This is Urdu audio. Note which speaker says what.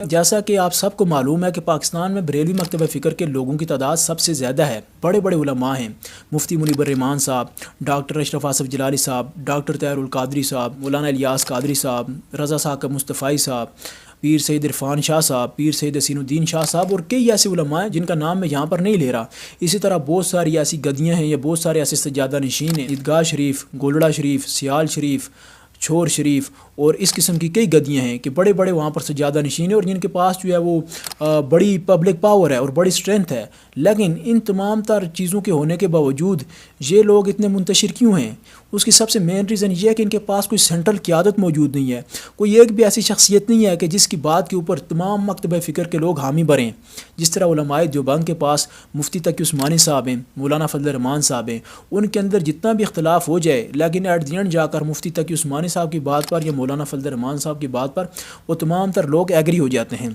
Speaker 1: جیسا کہ آپ سب کو معلوم ہے کہ پاکستان میں بریلوی مکتبہ فکر کے لوگوں کی تعداد سب سے زیادہ ہے۔ بڑے بڑے علماء ہیں، مفتی منیب الرحمان صاحب، ڈاکٹر اشرف آصف جلالی صاحب، ڈاکٹر طاہر القادری صاحب، مولانا الیاس قادری صاحب، رضا ثاقب مصطفی صاحب، پیر سید عرفان شاہ صاحب، پیر سید حسین الدین شاہ صاحب اور کئی ایسے علماء ہیں جن کا نام میں یہاں پر نہیں لے رہا۔ اسی طرح بہت ساری ایسی گدیاں ہیں یا بہت سارے ایسے سجادہ نشین ہیں، عیدگاہ شریف، گولڑا شریف، سیال شریف، چھور شریف اور اس قسم کی کئی گدیاں ہیں کہ بڑے بڑے وہاں پر سجادہ نشین ہیں اور جن کے پاس جو ہے وہ بڑی پبلک پاور ہے اور بڑی اسٹرینتھ ہے۔ لیکن ان تمام تر چیزوں کے ہونے کے باوجود یہ لوگ اتنے منتشر کیوں ہیں؟ اس کی سب سے مین ریزن یہ ہے کہ ان کے پاس کوئی سینٹرل قیادت موجود نہیں ہے، کوئی ایک بھی ایسی شخصیت نہیں ہے کہ جس کی بات کے اوپر تمام مکتبہ فکر کے لوگ حامی بھریں۔ جس طرح علماء دیوبند کے پاس مفتی تقی عثمانی صاحب ہیں، مولانا فضل الرحمان صاحب ہیں، ان کے اندر جتنا بھی اختلاف ہو جائے لیکن ایٹ دی اینڈ جا کر مفتی تقی عثمانی صاحب کی بات پر یا مولانا فضل الرحمان صاحب کی بات پر وہ تمام تر لوگ ایگری ہو جاتے ہیں۔